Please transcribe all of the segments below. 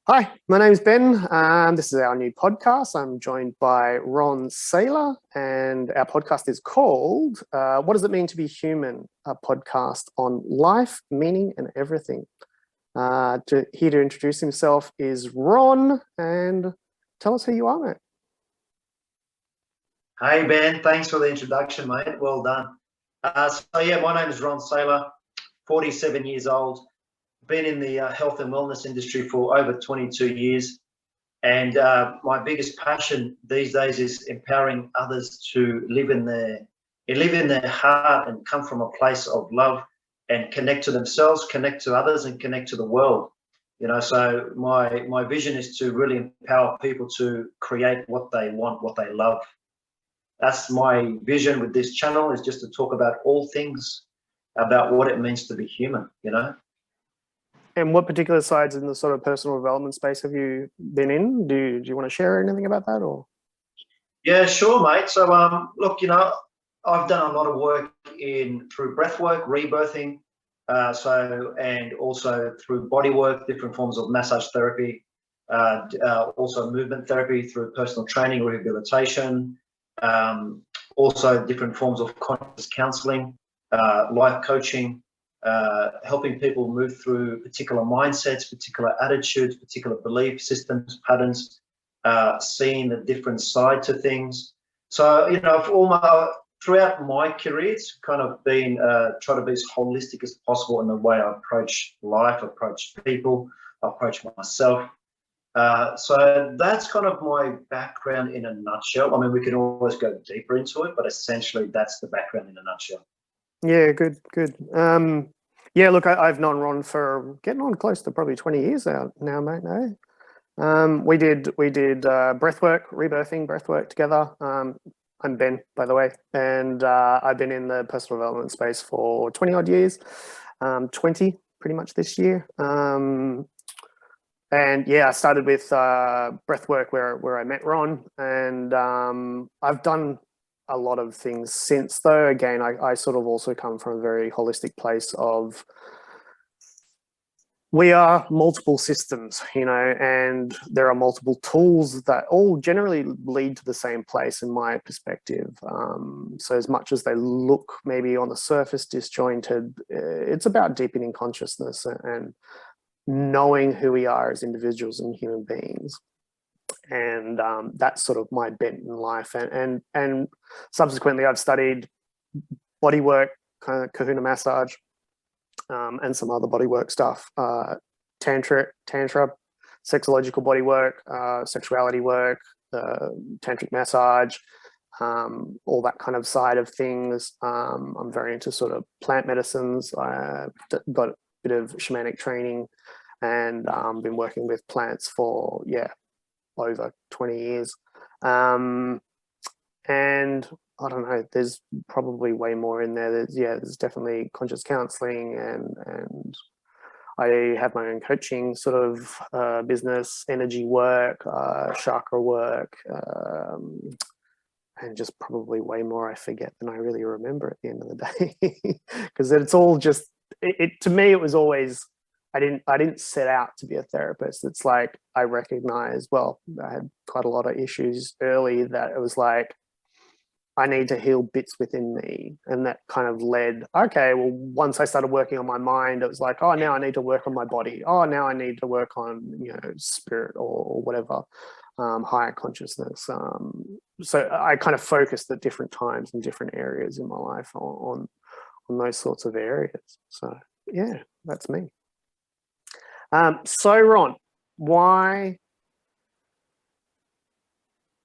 Hi, my name's Ben. This is our new podcast. I'm joined by Ron Saylor, and our podcast is called What Does It Mean to Be Human? A podcast on life, meaning, and everything. Here to introduce himself is Ron, and tell us who you are, mate. Hey, Ben. Thanks for the introduction, mate. Well done. My name is Ron Saylor, 47 years old. Been in the health and wellness industry for over 22 years, and my biggest passion these days is empowering others to live in their heart and come from a place of love and connect to themselves, connect to others, and connect to the world. So my vision is to really empower people to create what they want, what they love. That's my vision with this channel, is just to talk about all things about what it means to be human. And what particular sides in the sort of personal development space have you been in? Do you want to share anything about that, or? Yeah, sure, mate. So, look, I've done a lot of work through breath work, rebirthing, and also through body work, different forms of massage therapy, also movement therapy through personal training, rehabilitation, also different forms of conscious counseling, life coaching, helping people move through particular mindsets, particular attitudes, particular belief systems, patterns, seeing the different side to things. So, throughout my career, it's kind of been try to be as holistic as possible in the way I approach life, approach people, approach myself. So that's kind of my background in a nutshell. I mean, we can always go deeper into it, but essentially that's the background in a nutshell. Yeah, good. Yeah, look, I've known Ron for getting on close to probably 20 years out now, mate. No, we did breathwork, rebirthing breathwork together. I'm Ben, by the way, and I've been in the personal development space for 20 odd years, 20 pretty much this year. And yeah, I started with breathwork where I met Ron, and I've done a lot of things since, though. Again, I sort of also come from a very holistic place of we are multiple systems, and there are multiple tools that all generally lead to the same place in my perspective. So as much as they look maybe on the surface disjointed, it's about deepening consciousness and knowing who we are as individuals and human beings. And that's sort of my bent in life. And subsequently, I've studied bodywork, kind of Kahuna massage, and some other bodywork stuff, tantra, sexological bodywork, sexuality work, tantric massage, all that kind of side of things. I'm very into sort of plant medicines. I've got a bit of shamanic training, and been working with plants for over 20 years. And I don't know, there's probably way more in there. There's definitely conscious counseling, and I have my own coaching sort of business, energy work, chakra work, and just probably way more I forget than I really remember at the end of the day. Because it's all just, to me, it was always, I didn't set out to be a therapist. It's like I recognized, well, I had quite a lot of issues early, that it was like, I need to heal bits within me. And that kind of led, okay, well, once I started working on my mind, it was like, oh, now I need to work on my body. Oh, now I need to work on, spirit or whatever, higher consciousness. So I kind of focused at different times in different areas in my life on those sorts of areas. So yeah, that's me. So Ron,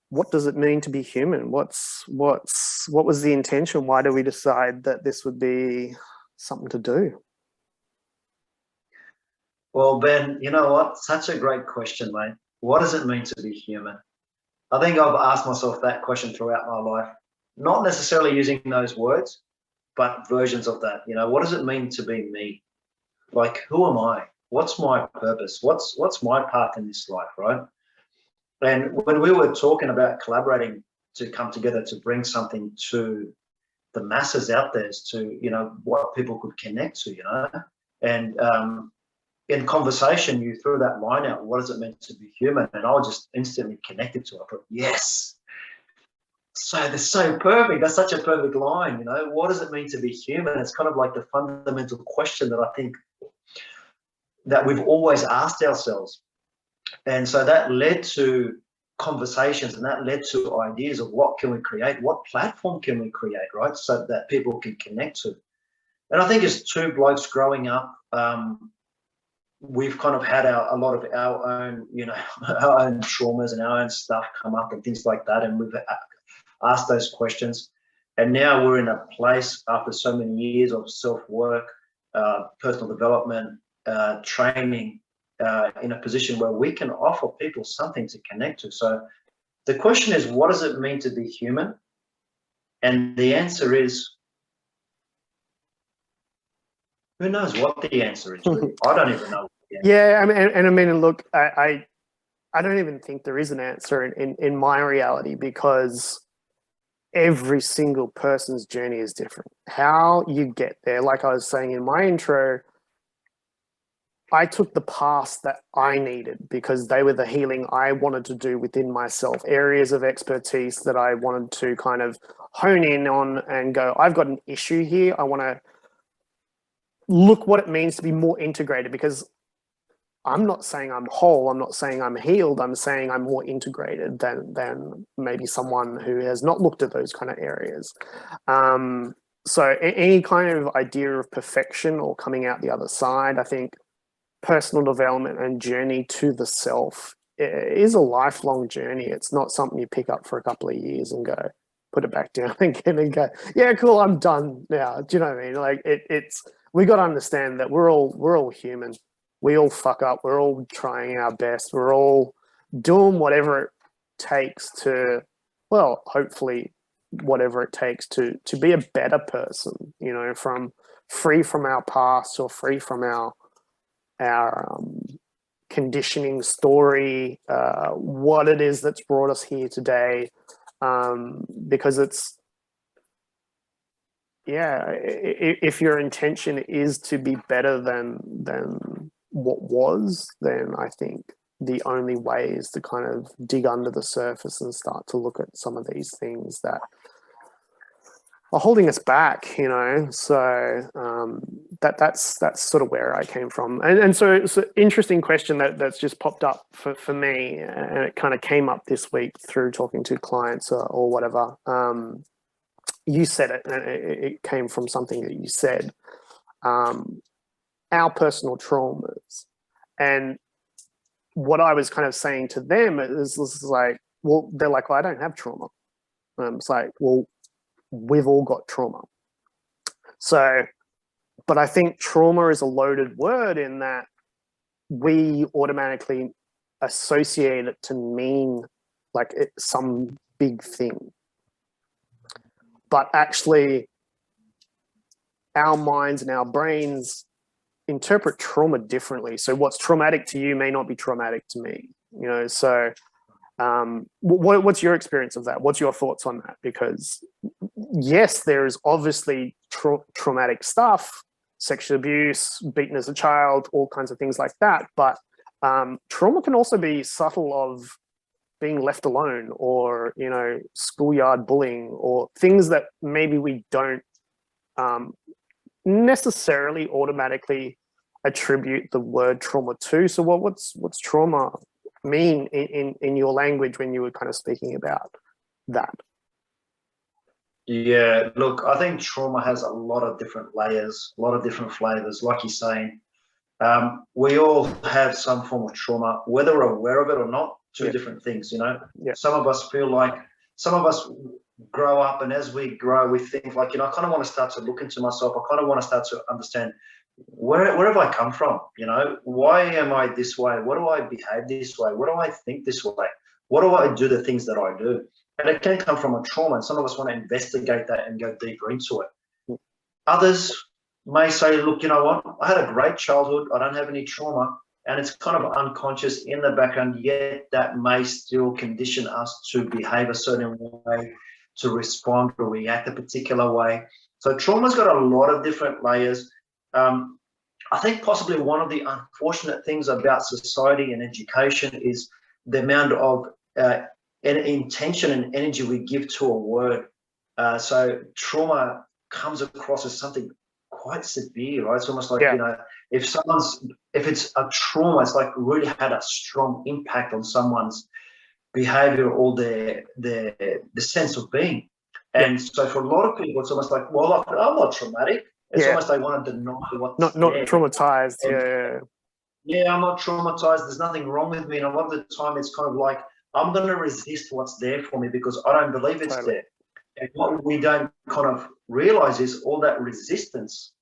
what does it mean to be human? What was the intention? Why did we decide that this would be something to do? Well, Ben, you know what? Such a great question, mate. What does it mean to be human? I think I've asked myself that question throughout my life, not necessarily using those words, but versions of that. What does it mean to be me? Like, who am I? What's my purpose? What's my part in this life, right? And when we were talking about collaborating to come together to bring something to the masses out there, as to what people could connect to, and in conversation, you threw that line out, what does it mean to be human? And I was just instantly connected to it. I thought, yes. So that's so perfect. That's such a perfect line, you know. What does it mean to be human? It's kind of like the fundamental question that I think that we've always asked ourselves. And so that led to conversations, and that led to ideas of what can we create, what platform can we create, right? So that people can connect to. And I think as two blokes growing up, we've kind of had a lot of our own, you know, our own traumas and our own stuff come up and things like that. And we've asked those questions. And now we're in a place after so many years of self-work, personal development, training, in a position where we can offer people something to connect to. So the question is, what does it mean to be human? And the answer is, who knows what the answer is? Really? I don't even know. Yeah, I mean, and I mean, look, I don't even think there is an answer in my reality, because every single person's journey is different. How you get there, like I was saying in my intro, I took the paths that I needed because they were the healing I wanted to do within myself, areas of expertise that I wanted to kind of hone in on and go, I've got an issue here. I want to look what it means to be more integrated, because I'm not saying I'm whole. I'm not saying I'm healed. I'm saying I'm more integrated than maybe someone who has not looked at those kind of areas. So any kind of idea of perfection or coming out the other side, I think personal development and journey to the self is a lifelong journey. It's not something you pick up for a couple of years and go, put it back down again and go, yeah, cool, I'm done now. Do you know what I mean? Like it's, we got to understand that we're all human. We all fuck up. We're all trying our best. We're all doing whatever it takes to, well, hopefully whatever it takes to be a better person, you know, from free from our past or free from our conditioning story, what it is that's brought us here today, because it's, yeah, if your intention is to be better than what was, then I think the only way is to kind of dig under the surface and start to look at some of these things that are holding us back, you know. So that's sort of where I came from. And so it's an interesting question that's just popped up for me, and it kind of came up this week through talking to clients or whatever. You said it, and it came from something that you said, our personal traumas. And what I was kind of saying to them is like, well, they're like, well, I don't have trauma. It's like, well, we've all got trauma. So, but I think trauma is a loaded word in that we automatically associate it to mean like some big thing. But actually, our minds and our brains interpret trauma differently. So what's traumatic to you may not be traumatic to me, you know. So what's your experience of that? What's your thoughts on that? Because yes, there is obviously traumatic stuff, sexual abuse, beaten as a child, all kinds of things like that. But trauma can also be subtle, of being left alone, or, you know, schoolyard bullying, or things that maybe we don't necessarily automatically attribute the word trauma to. So what's trauma mean in your language when you were kind of speaking about that? Yeah, look, I think trauma has a lot of different layers, a lot of different flavors. Like you're saying, we all have some form of trauma, whether we're aware of it or not. Two different things, you know. Some of us feel like, some of us grow up, and as we grow, we think like, you know, I kind of want to start to look into myself. I kind of want to start to understand where have I come from? You know, why am I this way? What do I behave this way? What do I think this way? What do I do the things that I do? And it can come from a trauma, and some of us want to investigate that and go deeper into it. Others may say, look, you know what, I had a great childhood, I don't have any trauma, and it's kind of unconscious in the background, yet that may still condition us to behave a certain way, to respond or react a particular way. So trauma's got a lot of different layers. I think possibly one of the unfortunate things about society and education is the amount of intention and energy we give to a word. So trauma comes across as something quite severe, right? It's almost like, Yeah, you know, if it's a trauma, it's like really had a strong impact on someone's behavior or the sense of being. yeah, And so for a lot of people, it's almost like, well, I'm not traumatic. It's yeah. almost they want to deny what's Not there. traumatized. And Yeah, yeah, I'm not traumatized. There's nothing wrong with me. And a lot of the time, it's kind of like, I'm going to resist what's there for me because I don't believe it's totally. there. And what we don't kind of realize is all that resistance,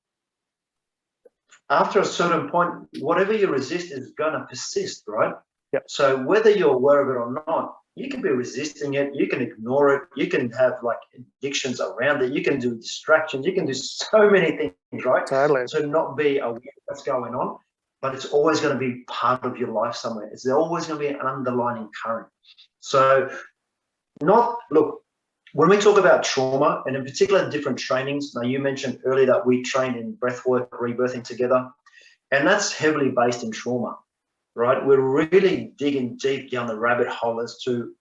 after a certain point, whatever you resist is going to persist, right? Yep, So whether you're aware of it or not, you can be resisting it, you can ignore it, you can have like addictions around it, you can do distractions, you can do so many things, right? totally. To not be aware of what's going on, but it's always going to be part of your life somewhere. It's always going to be an underlying current. So look, when we talk about trauma, and in particular different trainings, now you mentioned earlier that we trained in breathwork, rebirthing together, and that's heavily based in trauma, right? We're really digging deep down the rabbit hole as to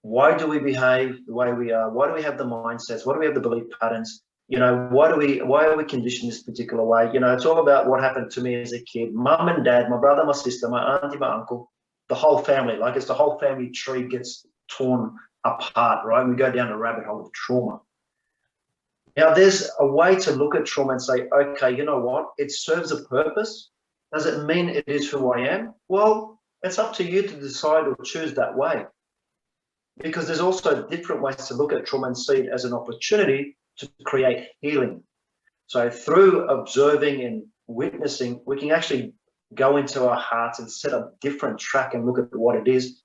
why do we behave the way we are? Why do we have the mindsets? Why do we have the belief patterns? You know, why are we conditioned this particular way? You know, it's all about what happened to me as a kid. Mum and dad, my brother, my sister, my auntie, my uncle, the whole family. Like it's the whole family tree gets torn apart, right? And we go down the rabbit hole of trauma. Now, there's a way to look at trauma and say, okay, you know what? It serves a purpose. Does it mean it is who I am? Well, it's up to you to decide or choose that way. Because there's also different ways to look at trauma and see it as an opportunity to create healing. So through observing and witnessing, we can actually go into our hearts and set a different track and look at what it is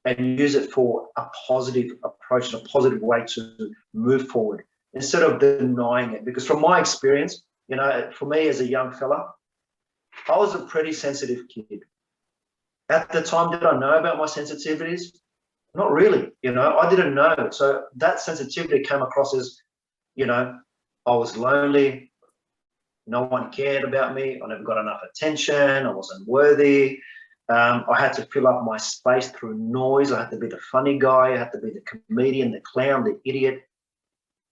and use it for a positive approach and a positive way to move forward instead of denying it. Because from my experience, you know, for me as a young fella, I was a pretty sensitive kid. At the time, did I know about my sensitivities? Not really, you know, I didn't know. So that sensitivity came across as, you know, I was lonely, no one cared about me, I never got enough attention, I wasn't worthy. I had to fill up my space through noise. I had to be the funny guy, I had to be the comedian, the clown, the idiot.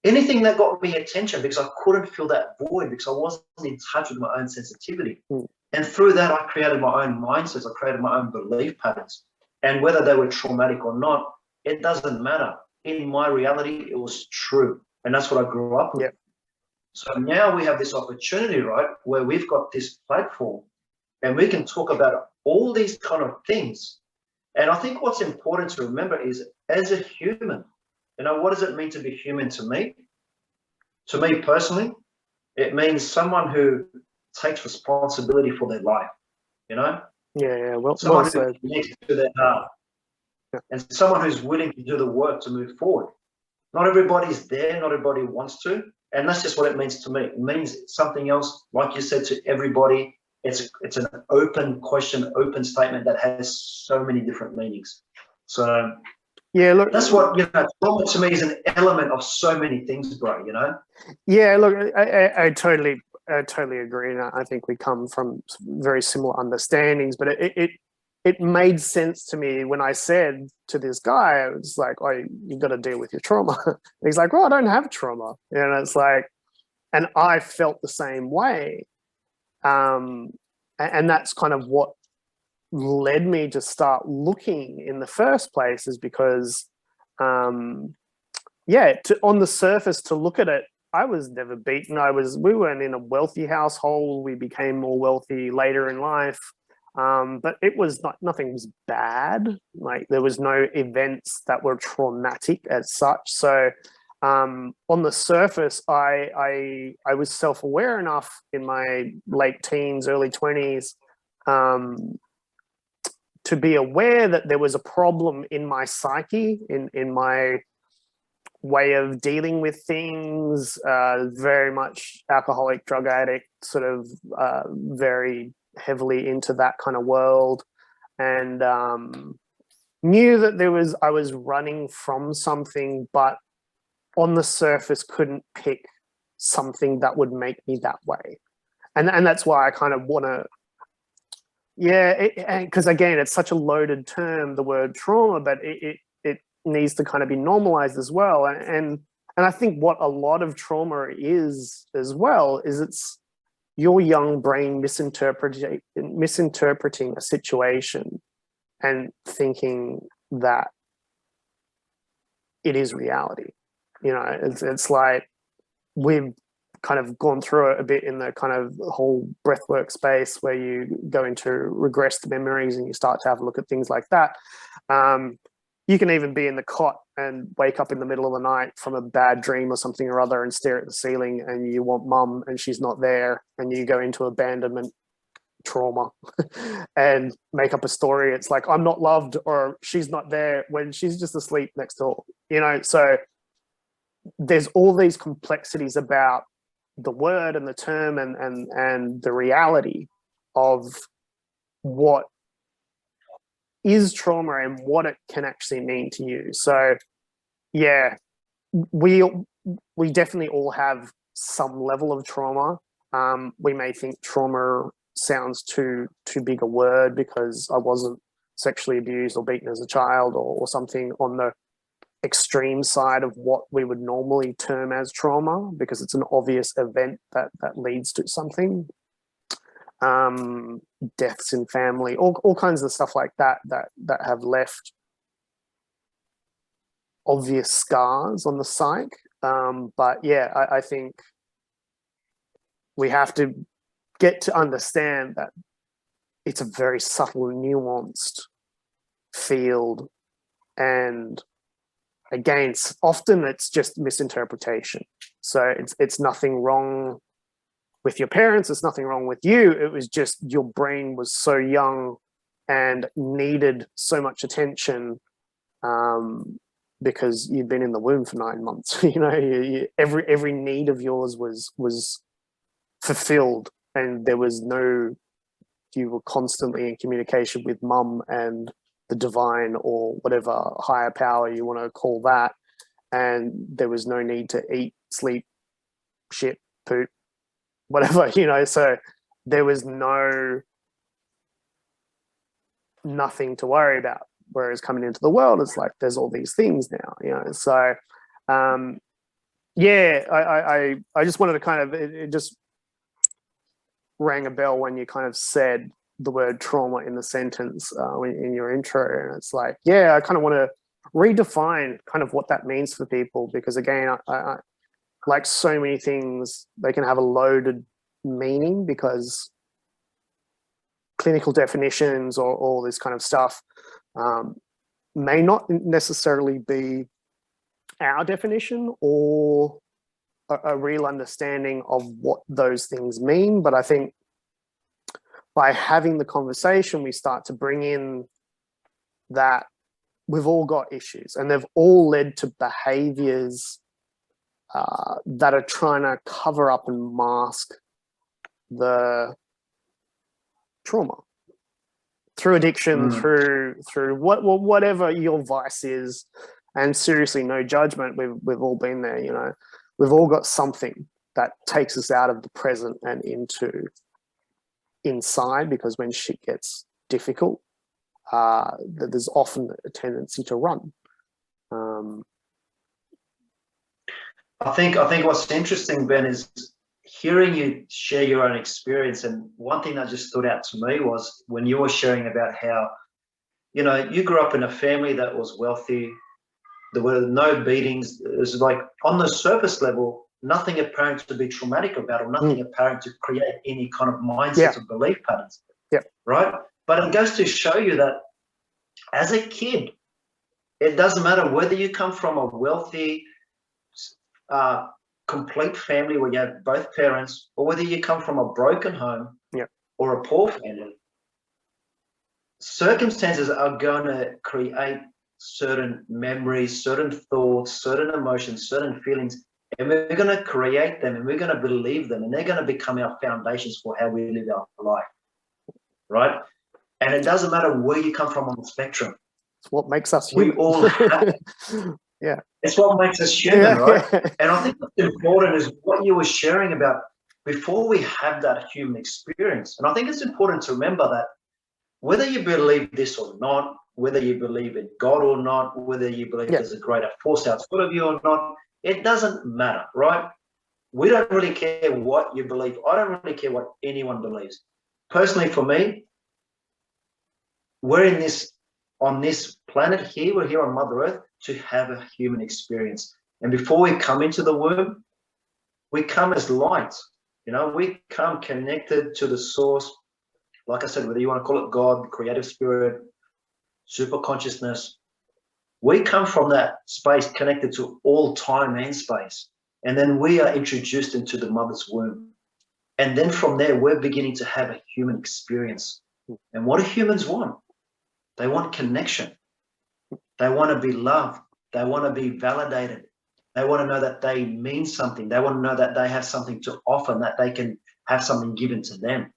Anything that got me attention because I couldn't fill that void because I wasn't in touch with my own sensitivity. Mm. And through that, I created my own mindsets, I created my own belief patterns. And whether they were traumatic or not, it doesn't matter. In my reality, it was true. And that's what I grew up with. Yep. So now we have this opportunity, right, where we've got this platform and we can talk about all these kind of things. And I think what's important to remember is as a human, you know, what does it mean to be human to me? To me personally, it means someone who takes responsibility for their life, you know? Yeah, well Someone who said. connects to their heart Yeah. and someone who's willing to do the work to move forward. Not everybody's there, not everybody wants to, and that's just what it means to me. It means something else, like you said, to everybody. It's an open question, open statement that has so many different meanings. So Yeah, look, that's what, you know, trauma to me is an element of so many things, bro, you know? yeah, look, I totally agree, and I think we come from very similar understandings. But it made sense to me when I said to this guy, I was like, "Oh, you got to deal with your trauma." And he's like, "Well, I don't have trauma," and it's like, and I felt the same way, and that's kind of what led me to start looking in the first place, is because, yeah, on the surface to look at it, I was never beaten. We weren't in a wealthy household. We became more wealthy later in life. But it was not, nothing was bad. Like there was no events that were traumatic as such. So on the surface, I was self-aware enough in my late teens, early 20s, to be aware that there was a problem in my psyche, in my way of dealing with things, very much alcoholic, drug addict, sort of very heavily into that kind of world, and knew that I was running from something, but on the surface couldn't pick something that would make me that way. and that's why I kind of want to, yeah, because again, it's such a loaded term, the word trauma, but it needs to kind of be normalized as well. And I think what a lot of trauma is as well is it's your young brain misinterpreting a situation and thinking that it is reality. You know, it's like we've kind of gone through it a bit in the kind of whole breathwork space where you go into regressed memories and you start to have a look at things like that. You can even be in the cot and wake up in the middle of the night from a bad dream or something or other and stare at the ceiling and you want mum and she's not there, and you go into abandonment trauma and make up a story. It's like, I'm not loved or she's not there when she's just asleep next door, you know? So there's all these complexities about the word and the term and the reality of what is trauma and what it can actually mean to you. So yeah, we definitely all have some level of trauma. We may think trauma sounds too big a word because I wasn't sexually abused or beaten as a child or something on the extreme side of what we would normally term as trauma, because it's an obvious event that leads to something. Deaths in family, all kinds of stuff like that have left obvious scars on the psyche. But yeah, I think we have to get to understand that it's a very subtle and nuanced field, and again, often it's just misinterpretation. So it's nothing wrong with your parents, it's nothing wrong with you. It was just your brain was so young and needed so much attention because you'd been in the womb for 9 months. You know, every need of yours was fulfilled, and there was no, you were constantly in communication with mum and the divine or whatever higher power you want to call that, and there was no need to eat, sleep, shit, poop, whatever, you know. So there was nothing to worry about. Whereas coming into the world, it's like there's all these things now, you know. So yeah, I just wanted to kind of, it just rang a bell when you kind of said the word trauma in the sentence in your intro, and it's like, yeah, I kind of want to redefine kind of what that means for people, because again, I like so many things, they can have a loaded meaning because clinical definitions or all this kind of stuff may not necessarily be our definition or a real understanding of what those things mean. But I think by having the conversation, we start to bring in that we've all got issues and they've all led to behaviors that are trying to cover up and mask the trauma through addiction, through whatever your vice is. And seriously, no judgment. We've all been there, you know. We've all got something that takes us out of the present and into inside, because when shit gets difficult, there's often a tendency to run. I think what's interesting, Ben, is hearing you share your own experience. And one thing that just stood out to me was when you were sharing about how, you know, you grew up in a family that was wealthy. There were no beatings. It was like on the surface level, nothing apparent to be traumatic about, or nothing apparent to create any kind of mindset or belief patterns. Yeah. Right. But it goes to show you that as a kid, it doesn't matter whether you come from a wealthy, complete family where you have both parents, or whether you come from a broken home or a poor family. Circumstances are going to create certain memories, certain thoughts, certain emotions, certain feelings, and we're going to create them and we're going to believe them, and they're going to become our foundations for how we live our life, right? And it doesn't matter where you come from on the spectrum. It's what makes us human. We all have yeah. It's what makes us human, right? And I think what's important is what you were sharing about before we have that human experience. And I think it's important to remember that whether you believe this or not, whether you believe in God or not, whether you believe there's a greater force outside of you or not, it doesn't matter, right? We don't really care what you believe. I don't really care what anyone believes. Personally, for me, we're in this, on this planet here, we're here on Mother Earth to have a human experience. And before we come into the womb, we come as light. You know, we come connected to the source. Like I said, whether you want to call it God, creative spirit, super consciousness, we come from that space connected to all time and space. And then we are introduced into the mother's womb. And then from there, we're beginning to have a human experience. And what do humans want? They want connection. They want to be loved. They want to be validated. They want to know that they mean something. They want to know that they have something to offer and that they can have something given to them.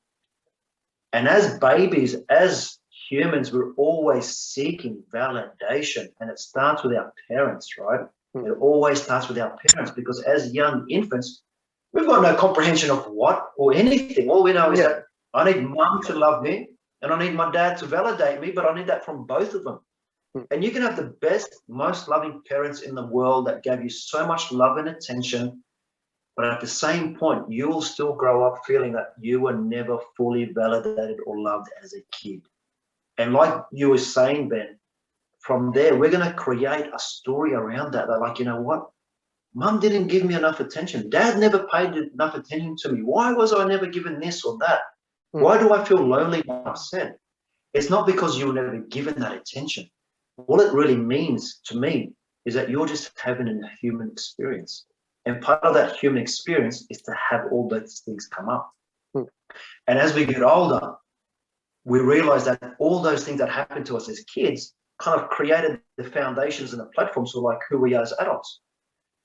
And as babies, as humans, we're always seeking validation. And it starts with our parents, right? It always starts with our parents, because as young infants, we've got no comprehension of what or anything. All we know is that I need mum to love me and I need my dad to validate me, but I need that from both of them. And you can have the best, most loving parents in the world that gave you so much love and attention, but at the same point, you will still grow up feeling that you were never fully validated or loved as a kid. And like you were saying, Ben, from there, we're going to create a story around that. They're like, you know what? Mum didn't give me enough attention. Dad never paid enough attention to me. Why was I never given this or that? Why do I feel lonely and upset? It's not because you were never given that attention. All it really means to me is that you're just having a human experience. And part of that human experience is to have all those things come up. And as we get older, we realize that all those things that happened to us as kids kind of created the foundations and the platforms for like who we are as adults.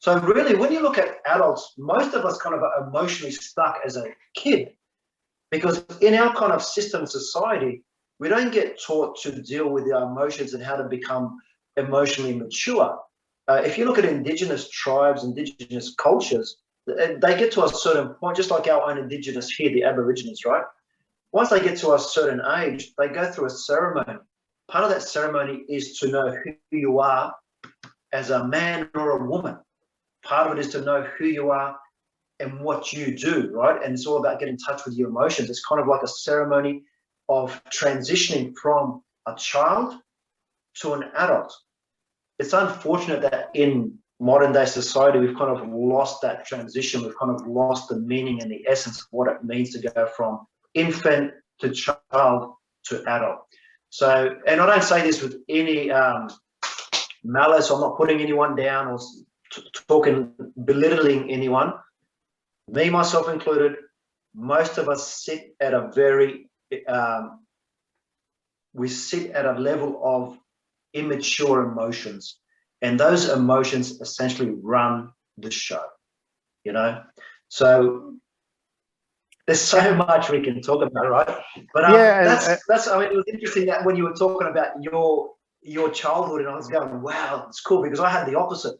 So really, when you look at adults, most of us kind of are emotionally stuck as a kid, because in our kind of system society, we don't get taught to deal with our emotions and how to become emotionally mature. If you look at indigenous tribes, indigenous cultures, they get to a certain point, just like our own indigenous here, the Aborigines, right? Once they get to a certain age, they go through a ceremony. Part of that ceremony is to know who you are as a man or a woman. Part of it is to know who you are and what you do, right? And it's all about getting in touch with your emotions. It's kind of like a ceremony of transitioning from a child to an adult. It's unfortunate that in modern day society, we've kind of lost that transition. We've kind of lost the meaning and the essence of what it means to go from infant to child to adult. So, and I don't say this with any malice. I'm not putting anyone down or talking, belittling anyone. Me, myself included, most of us sit at a very, we sit at a level of immature emotions. And those emotions essentially run the show, you know? So there's so much we can talk about, right? But that's. I mean, it was interesting that when you were talking about your childhood, and I was going, wow, it's cool, because I had the opposite.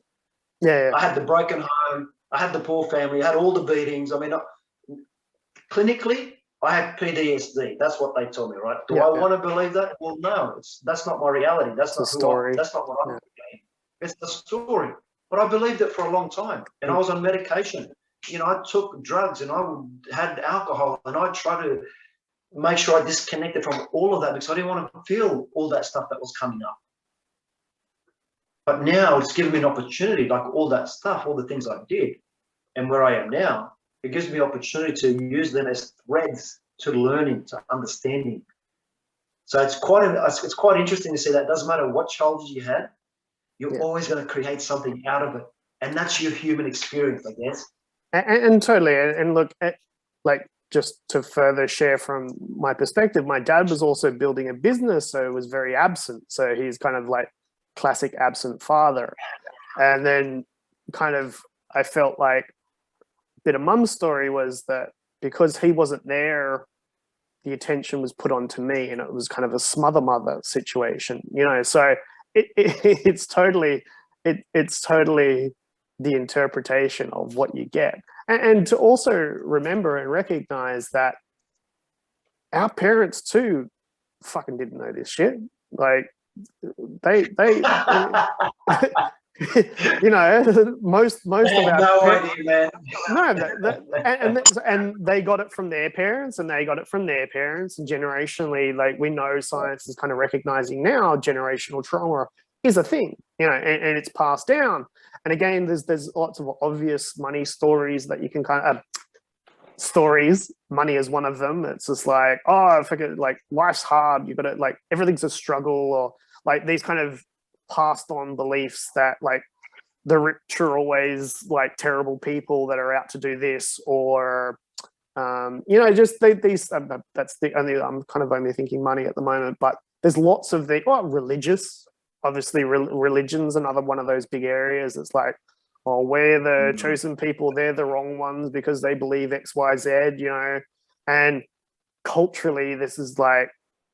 I had the broken home, I had the poor family, I had all the beatings. I mean, clinically, I had PTSD. That's what they told me, right? Do I want to believe that? Well, no, that's not my reality. That's not who that's not what I'm doing. It's the story. But I believed it for a long time, and I was on medication. You know, I took drugs and I had alcohol, and I tried to make sure I disconnected from all of that because I didn't want to feel all that stuff that was coming up. But now it's given me an opportunity, like all that stuff, all the things I did, and where I am now, it gives me opportunity to use them as threads to learning, to understanding. So it's quite interesting to see that it doesn't matter what childhood you had, you're always going to create something out of it, and that's your human experience, I guess. And totally, and look, like just to further share from my perspective, my dad was also building a business, so was very absent. So he's kind of like classic absent father. And then kind of I felt like a bit of mum's story was that because he wasn't there, the attention was put onto me, and it was kind of a smother mother situation, you know. So it's totally the interpretation of what you get. And to also remember and recognize that our parents too fucking didn't know this shit. Like they you know, most I of have our no idea, man. no, and they got it from their parents, and they got it from their parents, and generationally, like we know science is kind of recognizing now generational trauma is a thing, you know, and it's passed down. And again, there's lots of obvious money stories that you can kind of stories. Money is one of them. It's just like, oh, I forget, like life's hard. You got to like everything's a struggle, or like these kind of passed on beliefs that like the rich are always like terrible people that are out to do this, or you know, just these. That's the only. I'm kind of only thinking money at the moment, but there's lots of the religious. Obviously, religion's another one of those big areas. It's like, oh, we're the chosen people; they're the wrong ones because they believe X, Y, Z. You know, and culturally, this is like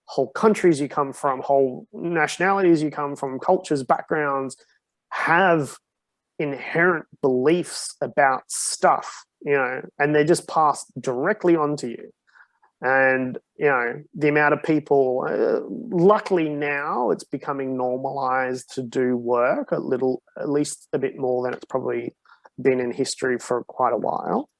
whole countries you come from, whole nationalities you come from, cultures, backgrounds have inherent beliefs about stuff, you know, and they're just passed directly onto you. And, you know, the amount of people, luckily now it's becoming normalized to do work a little, at least a bit more than it's probably been in history for quite a while.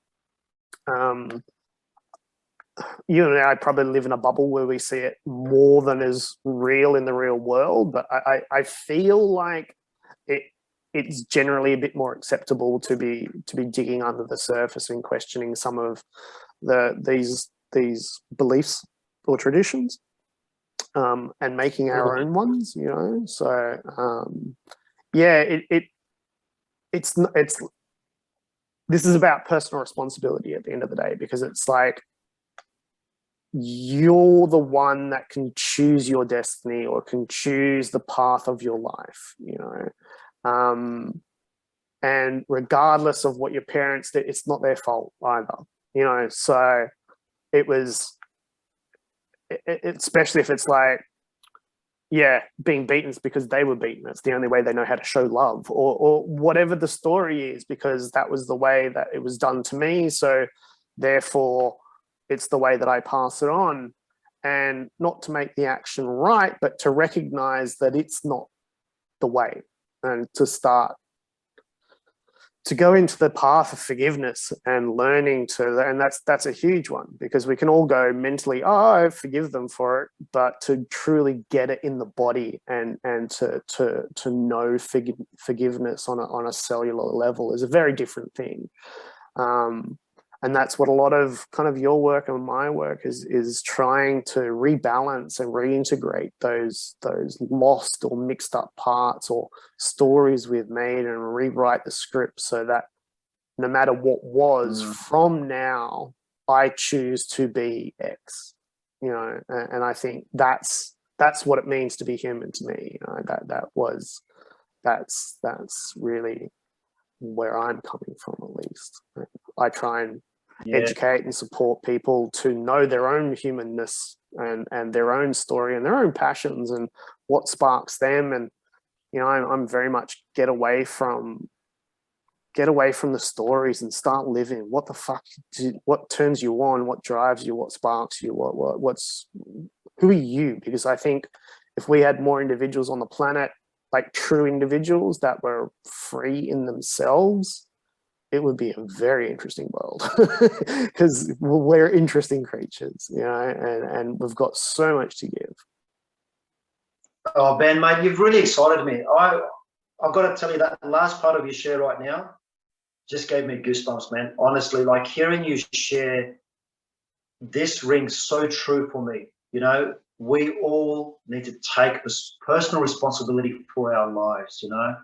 You and I probably live in a bubble where we see it more than is real in the real world, but I feel like it's generally a bit more acceptable to be digging under the surface and questioning some of these beliefs or traditions, and making our own ones, you know. So yeah, it's this is about personal responsibility at the end of the day, because it's like you're the one that can choose your destiny or can choose the path of your life, you know. And regardless of what your parents did, it's not their fault either, you know. So it was, especially if it's like, yeah, being beaten is because they were beaten. It's the only way they know how to show love, or whatever the story is, because that was the way that it was done to me. So therefore, it's the way that I pass it on, and not to make the action right, but to recognize that it's not the way, and to start to go into the path of forgiveness and learning to, and that's a huge one, because we can all go mentally, oh, I forgive them for it, but to truly get it in the body and to know forgiveness on a cellular level is a very different thing. And that's what a lot of kind of your work and my work is trying to rebalance and reintegrate those lost or mixed up parts or stories we've made, and rewrite the script so that no matter what was, from now, I choose to be X, you know. And I think that's what it means to be human to me, you know. That's really where I'm coming from, at least. I try and educate and support people to know their own humanness and their own story and their own passions and what sparks them. And, you know, I'm very much get away from the stories and start living. What the fuck, what turns you on, what drives you, what sparks you, who are you? Because I think if we had more individuals on the planet, like true individuals that were free in themselves, it would be a very interesting world, because we're interesting creatures, you know, and we've got so much to give. Oh, Ben, mate, you've really excited me. I've got to tell you that last part of your share right now just gave me goosebumps, man. Honestly, like hearing you share, this rings so true for me. You know, we all need to take personal responsibility for our lives, you know.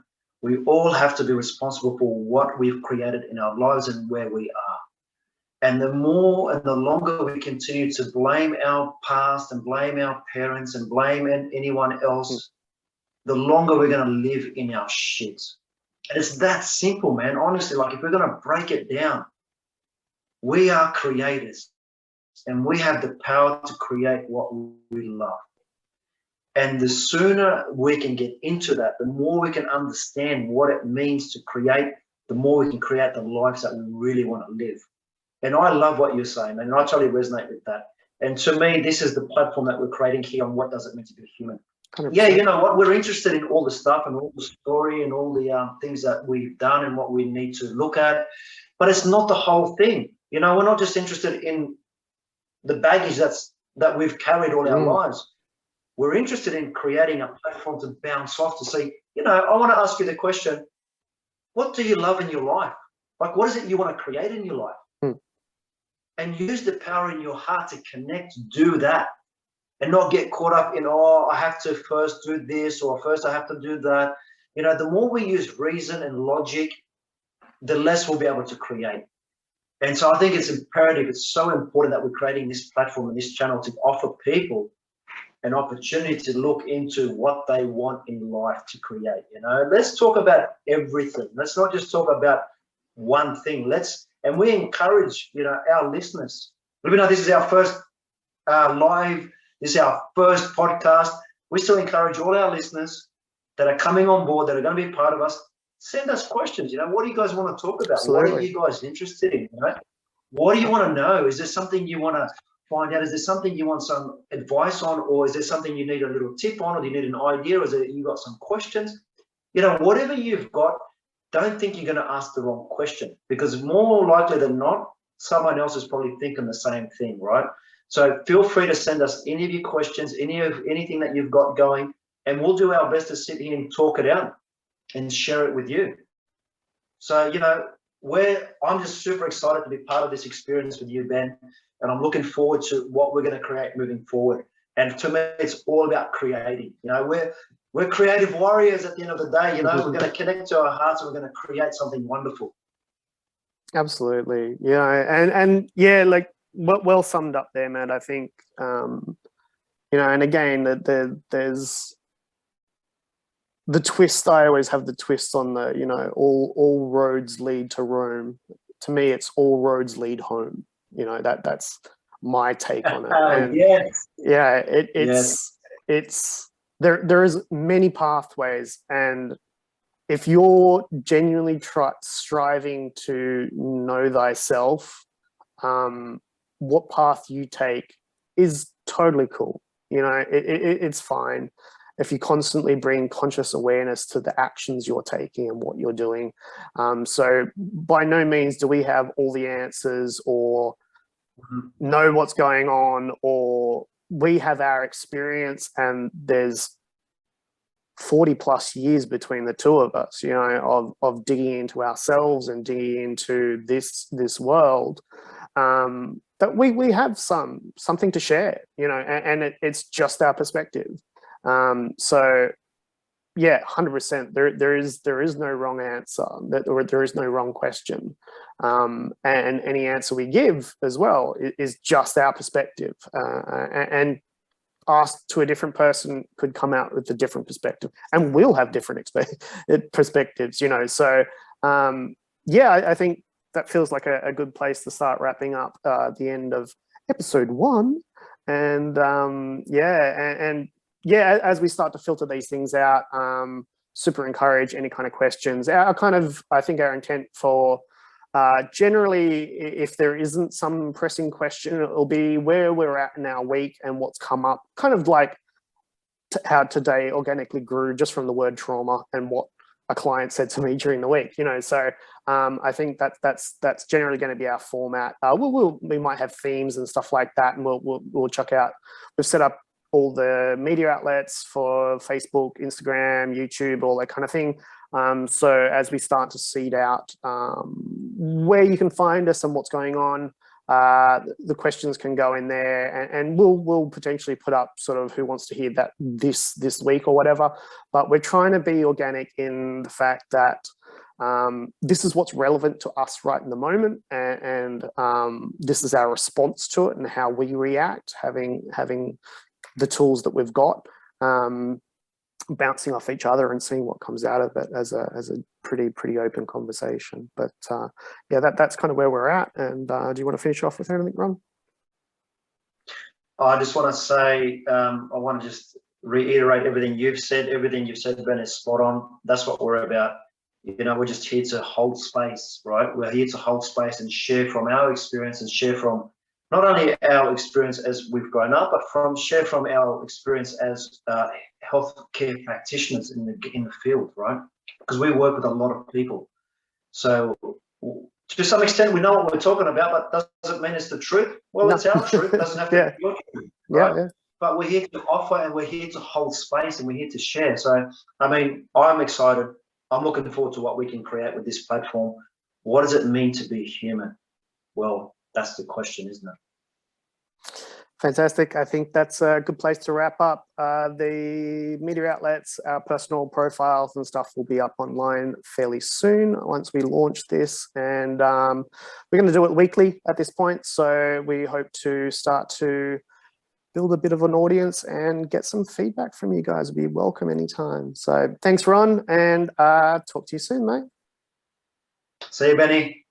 We all have to be responsible for what we've created in our lives and where we are. And the more and the longer we continue to blame our past and blame our parents and blame anyone else, the longer we're going to live in our shit. And it's that simple, man. Honestly, like if we're going to break it down, we are creators and we have the power to create what we love. And the sooner we can get into that, the more we can understand what it means to create the more we can create the lives that we really want to live. And I love what you're saying, and I totally resonate with that. And to me, this is the platform that we're creating here on what does it mean to be human. 100%. Yeah, you know what? We're interested in all the stuff and all the story and all the things that we've done and what we need to look at, but it's not the whole thing. You know, we're not just interested in the baggage that we've carried all our lives. We're interested in creating a platform to bounce off to say, you know, I want to ask you the question, what do you love in your life? Like, what is it you want to create in your life? And use the power in your heart to connect, do that, and not get caught up in, oh, I have to first do this, or first I have to do that. You know, the more we use reason and logic, the less we'll be able to create. And so I think it's imperative, it's so important that we're creating this platform and this channel to offer people an opportunity to look into what they want in life to create. You know, let's talk about everything. Let's not just talk about one thing. And we encourage, you know, our listeners. Even though this is our first live, this is our first podcast, we still encourage all our listeners that are coming on board, that are going to be part of us, send us questions. You know, what do you guys want to talk about? Absolutely. What are you guys interested in? You know? What do you want to know? Is there something you want to find out? Is there something you want some advice on, or is there something you need a little tip on, or do you need an idea, or is it you got some questions? You know, whatever you've got, don't think you're going to ask the wrong question, because more likely than not, someone else is probably thinking the same thing, right? So feel free to send us any of your questions, anything that you've got going, and we'll do our best to sit here and talk it out and share it with you. So, you know, I'm just super excited to be part of this experience with you, Ben, and I'm looking forward to what we're going to create moving forward. And to me, it's all about creating. You know, we're creative warriors at the end of the day. You know, we're going to connect to our hearts and we're going to create something wonderful. Absolutely. Yeah. And yeah, like well summed up there, Matt. I think, you know, and again, there's the twist. I always have the twist on the, you know, all roads lead to Rome. To me, it's all roads lead home. You know, that's my take on it. And yes. Yeah, it's there is many pathways, and if you're genuinely striving to know thyself, what path you take is totally cool. You know, it's fine if you constantly bring conscious awareness to the actions you're taking and what you're doing. So by no means do we have all the answers or know what's going on, or we have our experience, and there's 40 plus years between the two of us, you know, of digging into ourselves and digging into this world, that we have something to share, you know, and it's just our perspective. So yeah, 100%. There is no wrong answer. There is no wrong question, and any answer we give as well is just our perspective. And asked to a different person could come out with a different perspective, and we'll have different perspectives. You know, so yeah, I think that feels like a good place to start wrapping up the end of episode 1, and yeah, as we start to filter these things out, super encourage any kind of questions. I think our intent for generally, if there isn't some pressing question, it'll be where we're at in our week and what's come up, kind of like how today organically grew just from the word trauma and what a client said to me during the week, you know. So I think that's generally going to be our format. We might have themes and stuff like that, and we'll check out. We've set up all the media outlets for Facebook, Instagram, YouTube, all that kind of thing. So as we start to seed out where you can find us and what's going on, the questions can go in there, and we'll potentially put up sort of who wants to hear that this week or whatever. But we're trying to be organic in the fact that this is what's relevant to us right in the moment, and this is our response to it and how we react, having the tools that we've got, bouncing off each other and seeing what comes out of it as a pretty open conversation. But yeah, that's kind of where we're at. And do you want to finish off with anything, Ron? I just want to say, I want to just reiterate everything you've said. Everything you've said, Ben, is spot on. That's what we're about. You know, we're just here to hold space, right? We're here to hold space and share from our experience, and share from not only our experience as we've grown up, but share from our experience as healthcare practitioners in the field, right? Because we work with a lot of people. So to some extent, we know what we're talking about, but does it mean it's the truth? Well, No. it's our truth. It doesn't have to Yeah. be your truth, right? Yeah. But we're here to offer, and we're here to hold space, and we're here to share. So, I mean, I'm excited. I'm looking forward to what we can create with this platform. What does it mean to be human? Well, that's the question, isn't it? Fantastic. I think that's a good place to wrap up. The media outlets, our personal profiles and stuff will be up online fairly soon once we launch this. And we're going to do it weekly at this point. So we hope to start to build a bit of an audience and get some feedback from you guys. Be welcome anytime. So thanks, Ron, and talk to you soon, mate. See you, Benny.